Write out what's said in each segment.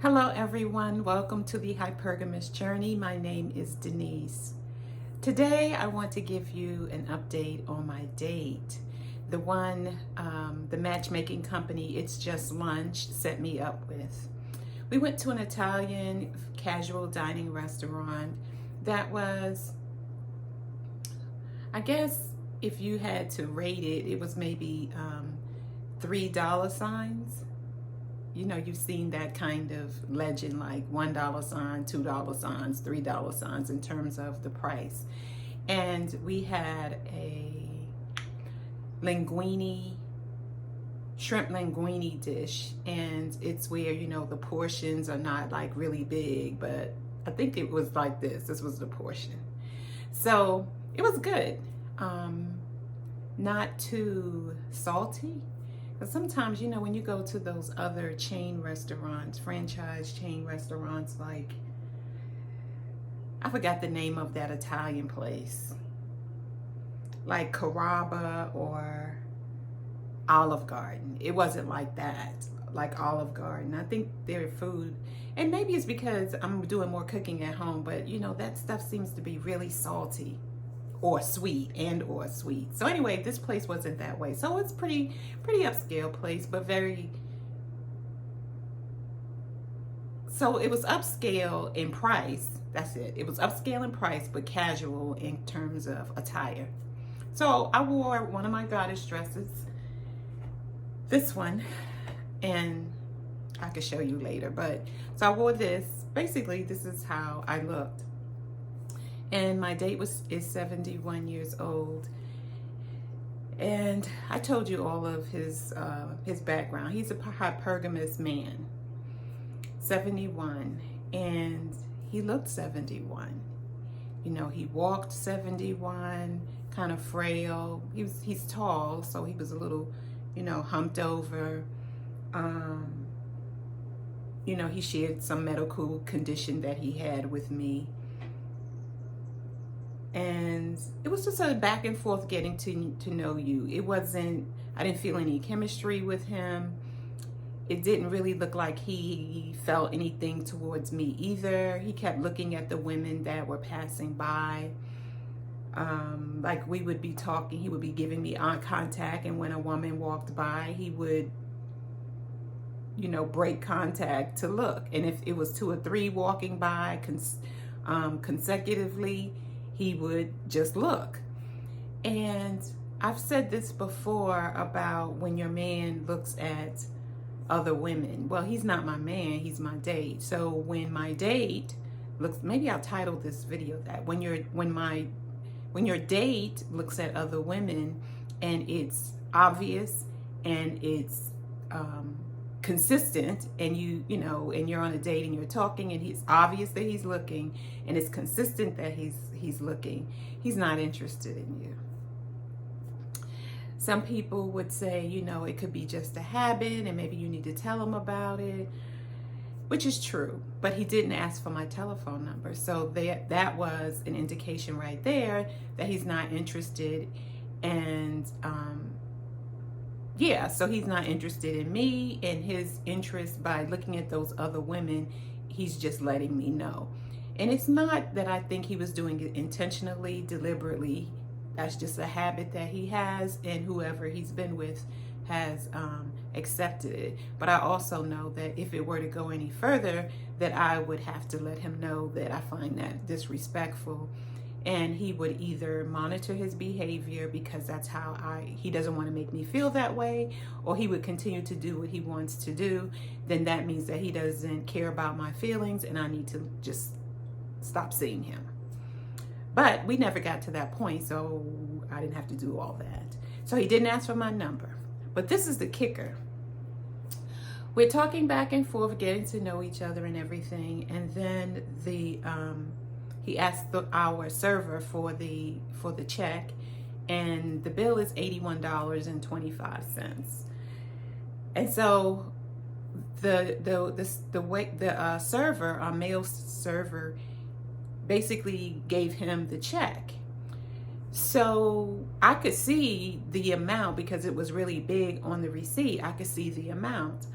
Hello everyone, welcome to the Hypergamous Journey. My name is Denise. Today I want to give you an update on my date. The one, the matchmaking company, It's Just Lunch, set me up with. We went to an Italian casual dining restaurant that was, I guess if you had to rate it, it was maybe $3 signs. You know, you've seen that kind of legend, like $1 sign, $2 signs, $3 signs in terms of the price. And we had a shrimp linguine dish, and it's where, you know, the portions are not like really big, but I think it was like this was the portion. So it was good. Not too salty. But sometimes, you know, when you go to those other chain restaurants, franchise chain restaurants, like, I forgot the name of that Italian place, like Carrabba or Olive Garden. It wasn't like that, like Olive Garden. I think their food, and maybe it's because I'm doing more cooking at home, but you know, that stuff seems to be really salty or sweet. So anyway, this place wasn't that way. So it's pretty upscale place, but so it was upscale in price. That's it. It was upscale in price, but casual in terms of attire. So I wore one of my goddess dresses, this one, and I could show you later, but so I wore this. Basically, this is how I looked. And my date is 71 years old, and I told you all of his background. He's a hypergamous man, 71, and he looked 71. You know, he walked 71, kind of frail. He's tall, so he was a little, you know, humped over. You know, he shared some medical condition that he had with me. And it was just a back and forth getting to know you. I didn't feel any chemistry with him. It didn't really look like he felt anything towards me either. He kept looking at the women that were passing by. Like we would be talking, he would be giving me eye contact, and when a woman walked by, he would, you know, break contact to look. And if it was 2 or 3 walking by consecutively, he would just look. And I've said this before about when your man looks at other women. Well, he's not my man, he's my date. So when my date looks, maybe I'll title this video that, when your date looks at other women and it's obvious and it's consistent, and you know, and you're on a date and you're talking and it's obvious that he's looking and it's consistent that he's looking, he's not interested in you. Some people would say, you know, it could be just a habit and maybe you need to tell him about it, which is true, but he didn't ask for my telephone number. So that was an indication right there that he's not interested. And yeah, so he's not interested in me, and his interest by looking at those other women, he's just letting me know. And it's not that I think he was doing it intentionally, deliberately. That's just a habit that he has, and whoever he's been with has accepted it. But I also know that if it were to go any further, that I would have to let him know that I find that disrespectful. And he would either monitor his behavior, because that's how he doesn't want to make me feel that way, or he would continue to do what he wants to do. Then that means that he doesn't care about my feelings, and I need to just stop seeing him. But we never got to that point, so I didn't have to do all that. So he didn't ask for my number. But this is the kicker. We're talking back and forth, getting to know each other and everything, and then he asked our server for the check, and the bill is $81.25. And so the server, our male server, basically gave him the check. So I could see the amount because it was really big on the receipt. I could see the amount.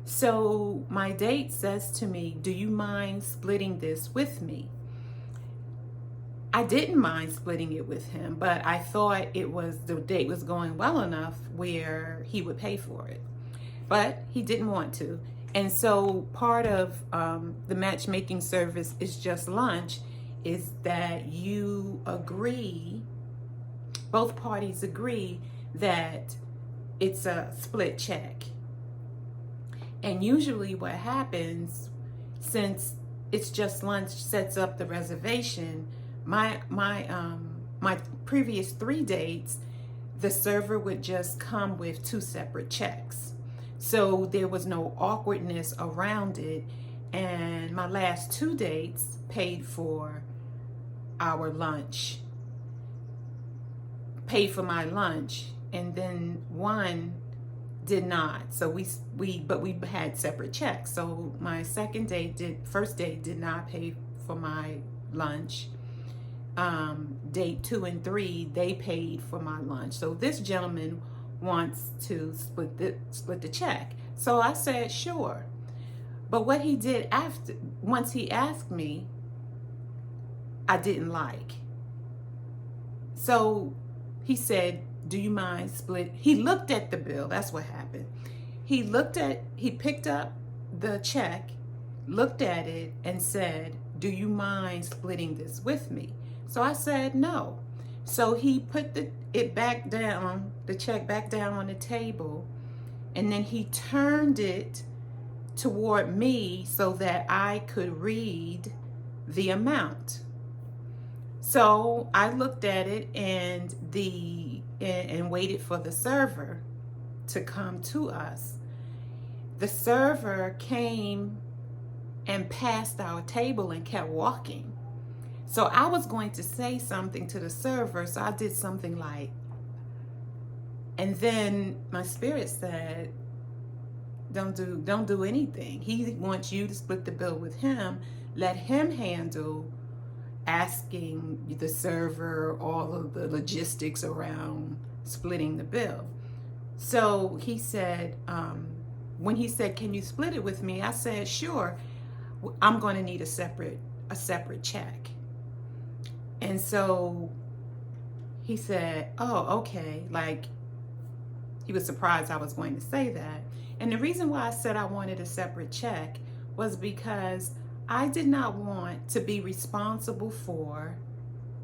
So my date says to me, do you mind splitting this with me? I didn't mind splitting it with him, but I thought the date was going well enough where he would pay for it. But he didn't want to. And so part of the matchmaking service is just lunch, is that you agree, both parties agree that it's a split check. And usually what happens, since it's just lunch sets up the reservation, my previous 3 dates, the server would just come with 2 separate checks. So there was no awkwardness around it. And my last 2 dates paid for our lunch, paid for my lunch, and then one did not. So we had separate checks. So my first date did not pay for my lunch. Date 2 and 3, they paid for my lunch. So this gentleman wants to split the check. So I said sure. But what he did once he asked me, I didn't like. So he said, do you mind split? He looked at the bill. That's what happened. He picked up the check, looked at it, and said, do you mind splitting this with me? So I said no. So he put the check back down on the table, and then he turned it toward me so that I could read the amount. So I looked at it and waited for the server to come to us. The server came and passed our table and kept walking. So I was going to say something to the server, so I did something like, and then my spirit said, don't do anything. He wants you to split the bill with him. Let him handle asking the server all of the logistics around splitting the bill. So he said, when he said, can you split it with me? I said, sure. I'm going to need a separate check. And so he said, oh, okay. Like, he was surprised I was going to say that. And the reason why I said I wanted a separate check was because I did not want to be responsible for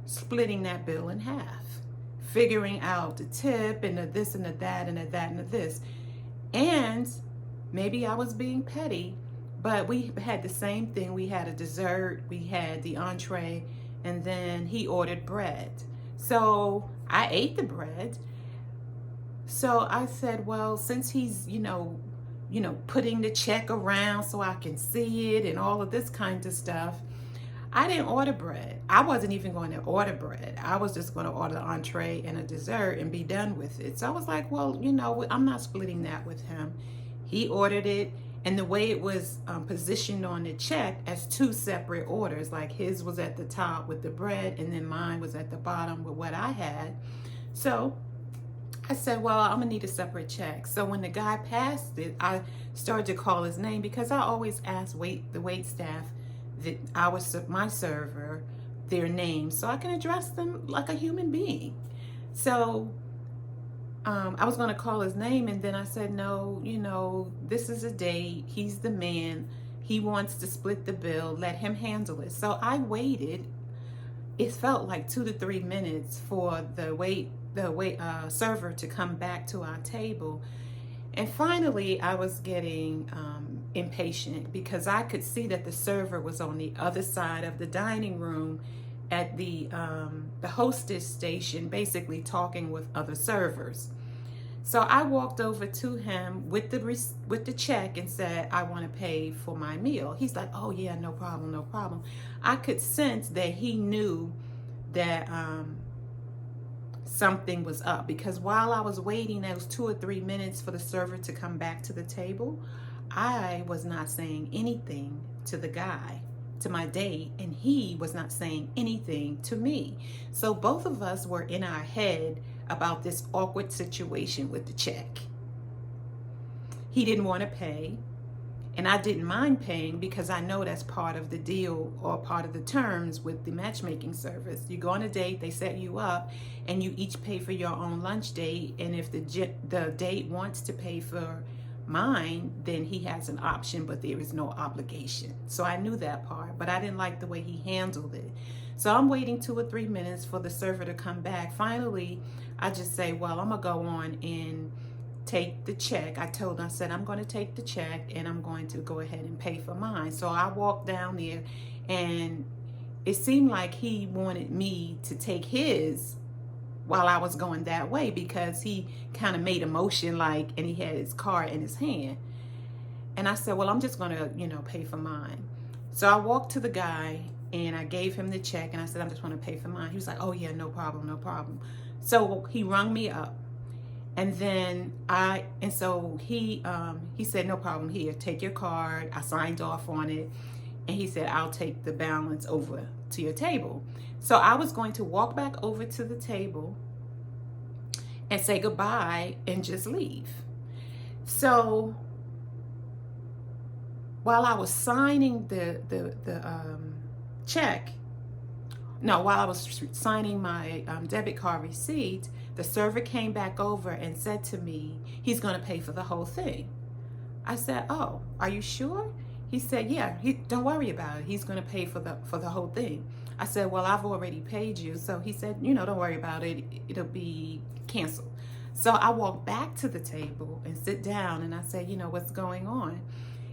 splitting that bill in half, figuring out the tip and the this and the that and the that and the this. And maybe I was being petty, but we had the same thing. We had a dessert, we had the entree, and then he ordered bread. So I ate the bread. So I said, well, since he's, putting the check around so I can see it and all of this kind of stuff, I didn't order bread. I wasn't even going to order bread. I was just going to order the entree and a dessert and be done with it. So I was like, well, I'm not splitting that with him. He ordered it, and the way it was positioned on the check as 2 separate orders, like his was at the top with the bread and then mine was at the bottom with what I had. So I said, well, I'm gonna need a separate check. So when the guy passed it, I started to call his name because I always ask the wait staff, my server, their name so I can address them like a human being. So I was gonna call his name, and then I said, no, this is a date. He's the man. He wants to split the bill. Let him handle it. So I waited. It felt like 2 to 3 minutes for the server to come back to our table. And finally, I was getting impatient because I could see that the server was on the other side of the dining room at the hostess station, basically talking with other servers. So I walked over to him with the check and said, I want to pay for my meal. He's like, oh yeah, no problem, no problem. I could sense that he knew that something was up, because while I was waiting those 2 or 3 minutes for the server to come back to the table, I was not saying anything to the guy, to my date, and he was not saying anything to me. So both of us were in our head about this awkward situation with the check. He didn't want to pay. And I didn't mind paying because I know that's part of the deal or part of the terms with the matchmaking service. You go on a date, they set you up, and you each pay for your own lunch date. And if the date wants to pay for mine, then he has an option, but there is no obligation. So I knew that part, but I didn't like the way he handled it. So I'm waiting 2 or 3 minutes for the server to come back. Finally, I just say, well, I'm gonna go on and take the check. I said, I'm going to take the check and I'm going to go ahead and pay for mine. So I walked down there, and it seemed like he wanted me to take his while I was going that way, because he kind of made a motion like, and he had his card in his hand. And I said, well, I'm just going to, pay for mine. So I walked to the guy and I gave him the check and I said, I'm just going to pay for mine. He was like, oh yeah, no problem, no problem. So he rung me up. And then he said, no problem, here, take your card. I signed off on it. And he said, I'll take the balance over to your table. So I was going to walk back over to the table and say goodbye and just leave. So while I was signing while I was signing my debit card receipt, the server came back over and said to me, he's going to pay for the whole thing. I said, oh, are you sure? He said, yeah, don't worry about it. He's going to pay for the whole thing. I said, well, I've already paid you. So he said, don't worry about it. It'll be canceled. So I walked back to the table and sit down and I said, what's going on?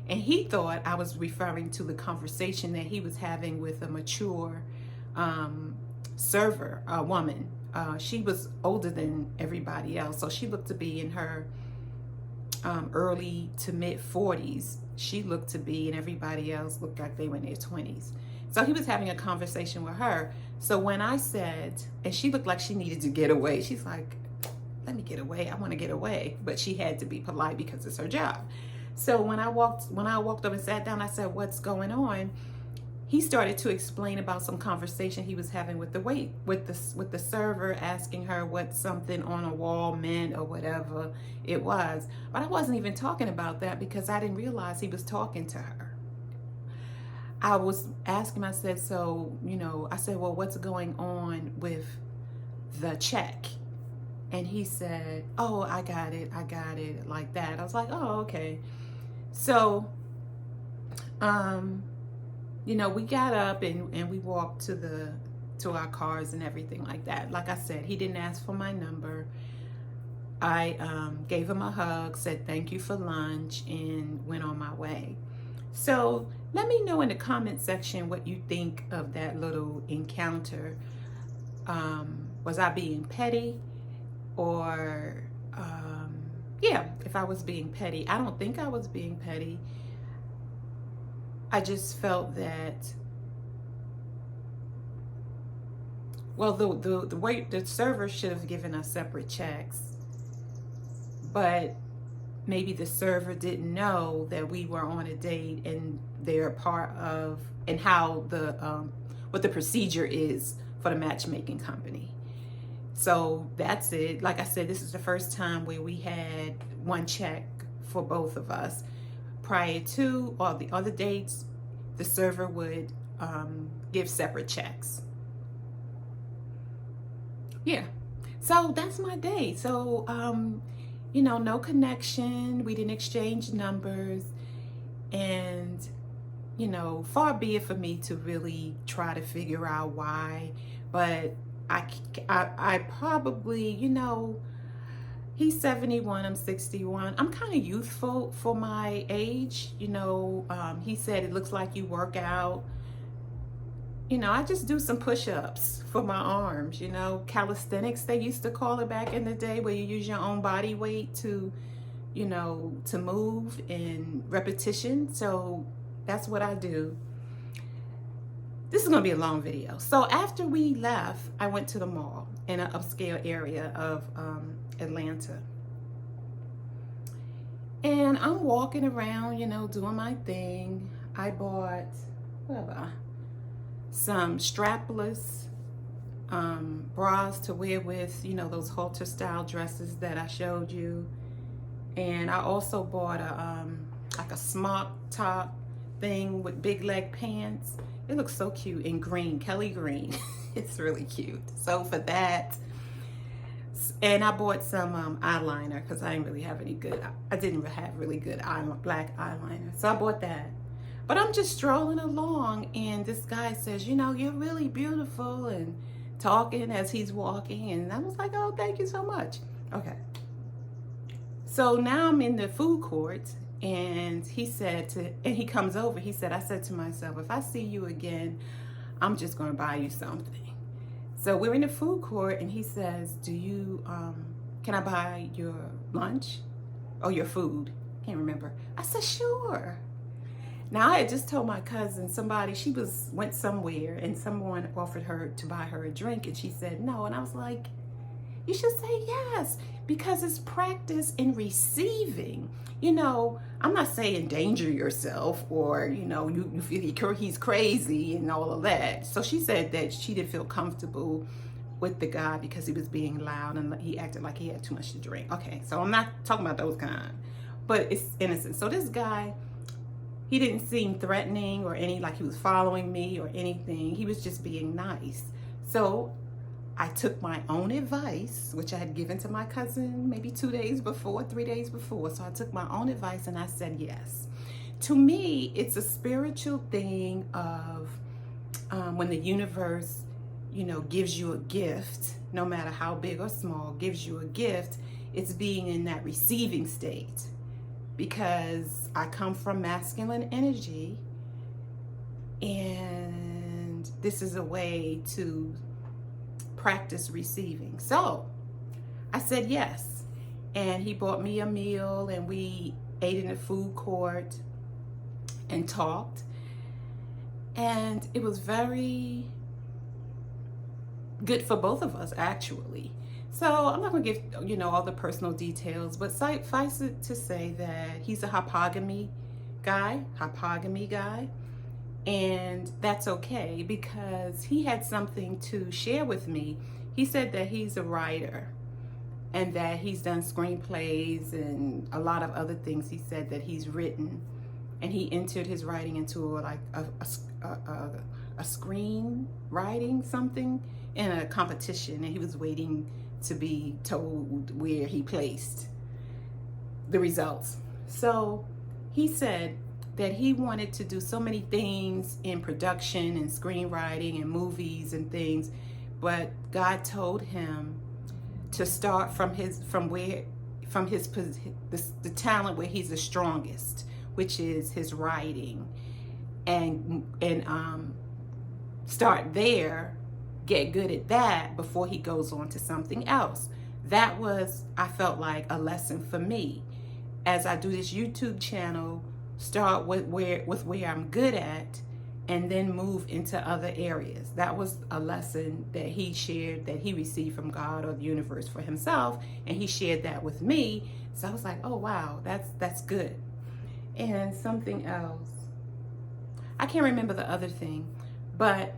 And he thought I was referring to the conversation that he was having with a mature server, a woman. She was older than everybody else, so she looked to be in her early to mid 40s. She looked to be, and everybody else looked like they were in their 20s. So he was having a conversation with her. So when I said, and she looked like she needed to get away, she's like, let me get away, I want to get away. But she had to be polite because it's her job. So when I walked up and sat down, I said, what's going on? He started to explain about some conversation he was having with the server, asking her what something on a wall meant or whatever it was. But I wasn't even talking about that because I didn't realize he was talking to her. I was asking him, I said, so, I said, well, what's going on with the check? And he said, oh, I got it, like that. I was like, oh, okay. So, we got up and we walked to our cars and everything like that. Like I said, he didn't ask for my number. I gave him a hug, said thank you for lunch, and went on my way. So let me know in the comment section what you think of that little encounter. Was I being petty? Or, if I was being petty. I don't think I was being petty. I just felt that, well, the way the server should have given us separate checks, but maybe the server didn't know that we were on a date and they're a part of, and how what the procedure is for the matchmaking company. So that's it. Like I said, this is the first time where we had one check for both of us. Prior to all the other dates, the server would give separate checks. Yeah, so that's my day. So, no connection. We didn't exchange numbers. And, far be it for me to really try to figure out why. But I probably, he's 71, I'm 61. I'm kind of youthful for my age. He said, it looks like you work out. I just do some push-ups for my arms, calisthenics, they used to call it back in the day, where you use your own body weight to move in repetition. So that's what I do. This is going to be a long video. So after we left, I went to the mall in an upscale area of Atlanta. And I'm walking around, doing my thing. I bought, some strapless bras to wear with, those halter style dresses that I showed you. And I also bought a like a smock top thing with big leg pants. It looks so cute in green, Kelly green. It's really cute. So for that, and I bought some eyeliner because I didn't really have any good, I didn't have really good black eyeliner. So I bought that. But I'm just strolling along and this guy says, you know, you're really beautiful, and talking as he's walking. And I was like, oh, thank you so much. Okay. So now I'm in the food court and he comes over, he said, I said to myself, if I see you again, I'm just going to buy you something. So we're in the food court and he says, can I buy your lunch or your food? Can't remember. I said, sure. Now I had just told my cousin, she went somewhere and someone offered her to buy her a drink and she said no. And I was like, you should say yes, because it's practice in receiving. You know, I'm not saying endanger yourself or, you know, you feel he's crazy and all of that. So she said that she didn't feel comfortable with the guy because he was being loud and he acted like he had too much to drink. Okay, so I'm not talking about those kind, but it's innocent. So this guy, he didn't seem threatening or like he was following me or anything. He was just being nice. So I took my own advice, which I had given to my cousin maybe 3 days before. So I took my own advice and I said yes. To me, it's a spiritual thing of when the universe, you know, gives you a gift, no matter how big or small, gives you a gift, it's being in that receiving state. Because I come from masculine energy and this is a way to practice receiving. So I said yes, and he bought me a meal and we ate in the food court and talked, and it was very good for both of us actually. So I'm not gonna give, you know, all the personal details, but suffice it to say that he's a hypergamy guy, and that's okay because he had something to share with me. He said that he's a writer and that he's done screenplays and a lot of other things. He said that he's written, and he entered his writing into like a screenwriting something in a competition, and he was waiting to be told where he placed the results. So he said that he wanted to do so many things in production and screenwriting and movies and things, but God told him to start from the talent where he's the strongest, which is his writing, and start there, get good at that before he goes on to something else. That was, I felt like, a lesson for me as I do this YouTube channel. Start with where I'm good at and then move into other areas. That was a lesson that he shared, that he received from God or the universe for himself, and he shared that with me. So I was like, oh wow, that's good. And something else, I can't remember the other thing, but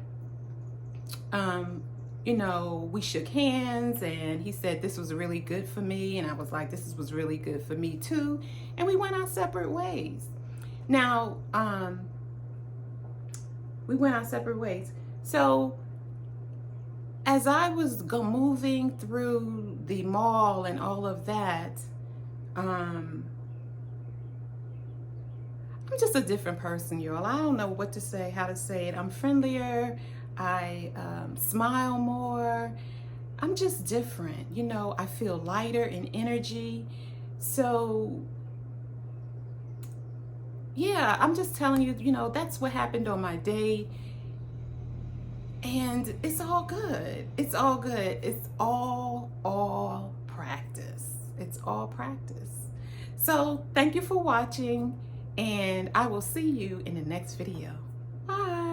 you know, we shook hands and he said this was really good for me, and I was like, this was really good for me too, and we went our separate ways. Now, we went our separate ways. So as I was moving through the mall and all of that, I'm just a different person, y'all. I don't know what to say, how to say it. I'm friendlier. I smile more. I'm just different. You know, I feel lighter in energy. So yeah, I'm just telling you, you know, that's what happened on my day. And it's all good. It's all good. It's all practice. It's all practice. So thank you for watching, and I will see you in the next video. Bye.